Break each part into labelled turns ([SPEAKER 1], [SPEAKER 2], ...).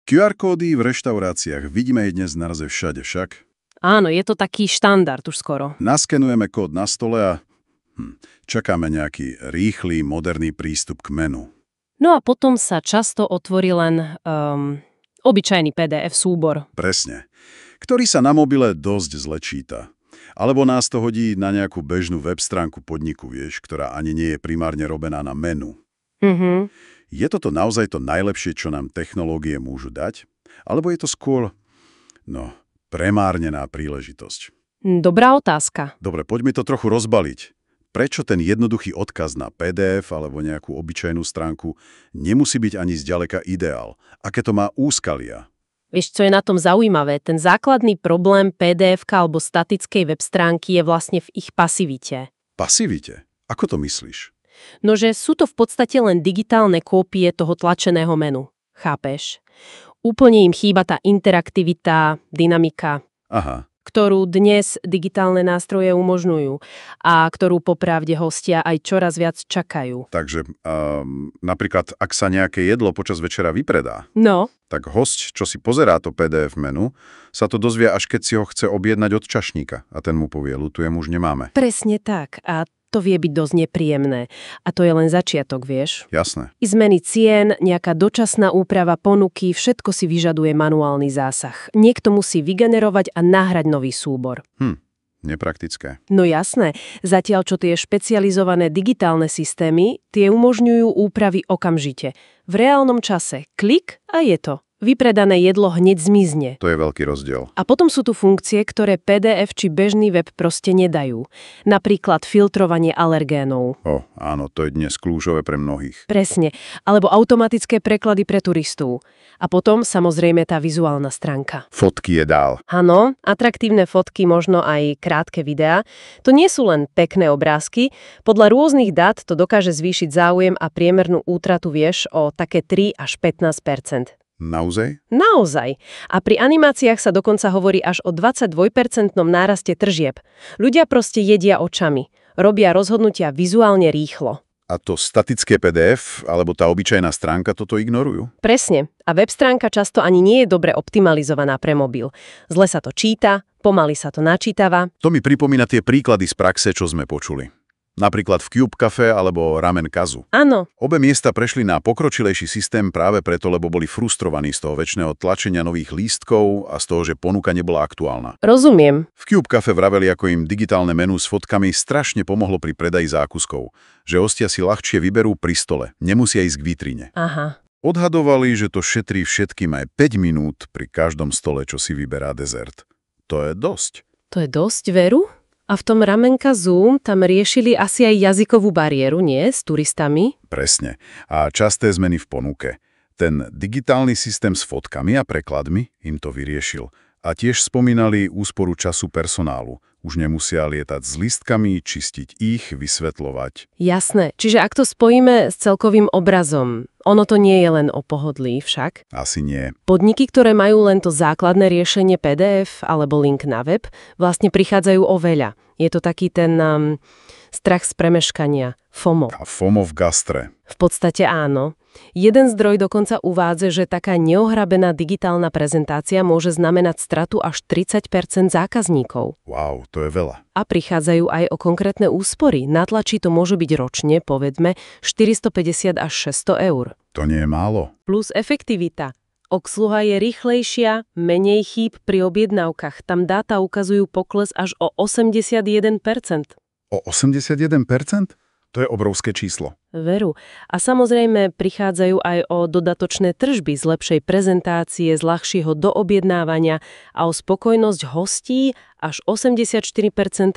[SPEAKER 1] QR kódy v reštauráciách vidíme aj dnes naraz všade však.
[SPEAKER 2] Áno, je to taký štandard už skoro.
[SPEAKER 1] Naskenujeme kód na stole a čakáme nejaký rýchly, moderný prístup k menu.
[SPEAKER 2] No a potom sa často otvorí len obyčajný PDF súbor.
[SPEAKER 1] Presne. Ktorý sa na mobile dosť zle číta. Alebo nás to hodí na nejakú bežnú web stránku podniku, vieš, ktorá ani nie je primárne robená na menu. Je toto naozaj to najlepšie, čo nám technológie môžu dať? Alebo je to skôr, premárnená príležitosť?
[SPEAKER 2] Dobrá otázka.
[SPEAKER 1] Dobre, poďme to trochu rozbaliť. Prečo ten jednoduchý odkaz na PDF alebo nejakú obyčajnú stránku nemusí byť ani zďaleka ideál? Aké to má úskalia?
[SPEAKER 2] Vieš, čo je na tom zaujímavé? Ten základný problém PDF-ka alebo statickej web stránky je vlastne v ich pasivite.
[SPEAKER 1] Pasivite? Ako to myslíš?
[SPEAKER 2] No, že sú to v podstate len digitálne kópie toho tlačeného menu. Chápeš? Úplne im chýba tá interaktivita, dynamika, ktorú dnes digitálne nástroje umožňujú a ktorú popravde hostia aj čoraz viac čakajú.
[SPEAKER 1] Takže napríklad, ak sa nejaké jedlo počas večera vypredá, tak hosť, čo si pozerá to PDF menu, sa to dozvie, až keď si ho chce objednať od čašníka a ten mu povie, ľutujem, už nemáme.
[SPEAKER 2] Presne tak. A to vie byť dosť nepríjemné. A to je len začiatok, vieš?
[SPEAKER 1] Jasné.
[SPEAKER 2] I zmeny cien, nejaká dočasná úprava ponuky, všetko si vyžaduje manuálny zásah. Niekto musí vygenerovať a nahrať nový súbor.
[SPEAKER 1] Nepraktické.
[SPEAKER 2] No jasné. Zatiaľ, čo tie špecializované digitálne systémy, tie umožňujú úpravy okamžite. V reálnom čase. Klik a je to. Vypredané jedlo hneď zmizne.
[SPEAKER 1] To je veľký rozdiel.
[SPEAKER 2] A potom sú tu funkcie, ktoré PDF či bežný web proste nedajú. Napríklad filtrovanie alergénov.
[SPEAKER 1] Áno, to je dnes kľúčové pre mnohých.
[SPEAKER 2] Presne. Alebo automatické preklady pre turistov. A potom samozrejme tá vizuálna stránka.
[SPEAKER 1] Fotky je dál.
[SPEAKER 2] Áno, atraktívne fotky, možno aj krátke videá. To nie sú len pekné obrázky. Podľa rôznych dát to dokáže zvýšiť záujem a priemernú útratu, vieš, o také 3 až 15%.
[SPEAKER 1] Naozaj?
[SPEAKER 2] Naozaj. A pri animáciách sa dokonca hovorí až o 22% náraste tržieb. Ľudia proste jedia očami. Robia rozhodnutia vizuálne rýchlo.
[SPEAKER 1] A to statické PDF alebo tá obyčajná stránka toto ignorujú?
[SPEAKER 2] Presne. A web stránka často ani nie je dobre optimalizovaná pre mobil. Zle sa to číta, pomaly sa to načítava.
[SPEAKER 1] To mi pripomína tie príklady z praxe, čo sme počuli. Napríklad v Cube Cafe alebo Ramen Kazu.
[SPEAKER 2] Áno.
[SPEAKER 1] Obe miesta prešli na pokročilejší systém práve preto, lebo boli frustrovaní z toho večného tlačenia nových lístkov a z toho, že ponuka nebola aktuálna.
[SPEAKER 2] Rozumiem.
[SPEAKER 1] V Cube Cafe vraveli, ako im digitálne menu s fotkami strašne pomohlo pri predaji zákuskov, že hostia si ľahšie vyberú pri stole, nemusia ísť k vitrine.
[SPEAKER 2] Aha.
[SPEAKER 1] Odhadovali, že to šetrí všetkým aj 5 minút pri každom stole, čo si vyberá dezert. To je dosť.
[SPEAKER 2] To je dosť, veru? A v tom Ramen Kazu tam riešili asi aj jazykovú bariéru, nie? S turistami?
[SPEAKER 1] Presne. A časté zmeny v ponuke. Ten digitálny systém s fotkami a prekladmi im to vyriešil. A tiež spomínali úsporu času personálu. Už nemusia lietať s listkami, čistiť ich, vysvetľovať.
[SPEAKER 2] Jasné. Čiže ak to spojíme s celkovým obrazom, ono to nie je len o pohodlí však?
[SPEAKER 1] Asi nie.
[SPEAKER 2] Podniky, ktoré majú len to základné riešenie PDF alebo link na web, vlastne prichádzajú o veľa. Je to taký ten strach z premeškania, FOMO.
[SPEAKER 1] A FOMO v gastre.
[SPEAKER 2] V podstate áno. Jeden zdroj dokonca uvádza, že taká neohrabená digitálna prezentácia môže znamenať stratu až 30% zákazníkov.
[SPEAKER 1] Wow, to je veľa.
[SPEAKER 2] A prichádzajú aj o konkrétne úspory. Na tlači to môže byť ročne, povedme, 450 až 600 eur.
[SPEAKER 1] To nie je málo.
[SPEAKER 2] Plus efektivita. Obsluha je rýchlejšia, menej chýb pri objednávkach. Tam dáta ukazujú pokles až o 81%.
[SPEAKER 1] O 81%? To je obrovské číslo.
[SPEAKER 2] Veru. A samozrejme prichádzajú aj o dodatočné tržby z lepšej prezentácie, z ľahšieho doobjednávania a o spokojnosť hostí. Až 84%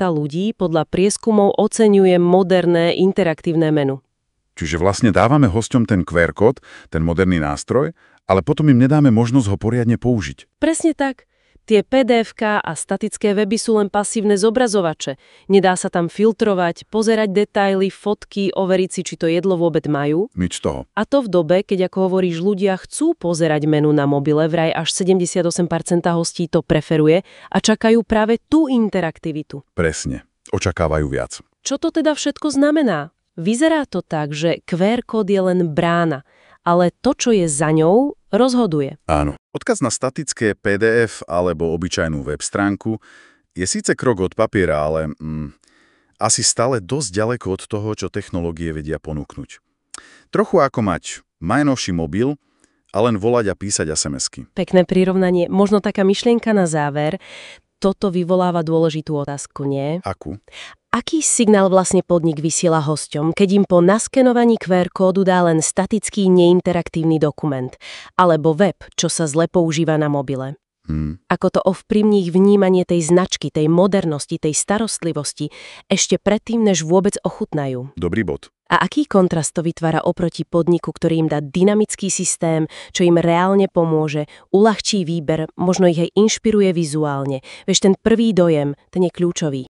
[SPEAKER 2] ľudí podľa prieskumov oceňuje moderné interaktívne menu.
[SPEAKER 1] Čiže vlastne dávame hosťom ten QR kód, ten moderný nástroj, ale potom im nedáme možnosť ho poriadne použiť.
[SPEAKER 2] Presne tak. Tie PDF-ka a statické weby sú len pasívne zobrazovače. Nedá sa tam filtrovať, pozerať detaily, fotky, overiť si, či to jedlo vôbec majú.
[SPEAKER 1] Nič toho.
[SPEAKER 2] A to v dobe, keď ako hovoríš, ľudia chcú pozerať menu na mobile, vraj až 78% hostí to preferuje a čakajú práve tú interaktivitu.
[SPEAKER 1] Presne. Očakávajú viac.
[SPEAKER 2] Čo to teda všetko znamená? Vyzerá to tak, že QR kód je len brána, ale to, čo je za ňou, rozhoduje.
[SPEAKER 1] Áno. Odkaz na statické PDF alebo obyčajnú web stránku je síce krok od papiera, ale asi stále dosť ďaleko od toho, čo technológie vedia ponúknuť. Trochu ako mať najnovší mobil a len volať a písať SMS-ky.
[SPEAKER 2] Pekné prirovnanie. Možno taká myšlienka na záver. Toto vyvoláva dôležitú otázku, nie?
[SPEAKER 1] Akú?
[SPEAKER 2] Aký signál vlastne podnik vysiela hosťom, keď im po naskenovaní QR kódu dá len statický neinteraktívny dokument, alebo web, čo sa zle používa na mobile? Ako to ovplyvní ich vnímanie tej značky, tej modernosti, tej starostlivosti ešte predtým, než vôbec ochutnajú?
[SPEAKER 1] Dobrý bod.
[SPEAKER 2] A aký kontrast to vytvára oproti podniku, ktorý im dá dynamický systém, čo im reálne pomôže, uľahčí výber, možno ich aj inšpiruje vizuálne. Vieš, ten prvý dojem, ten je kľúčový.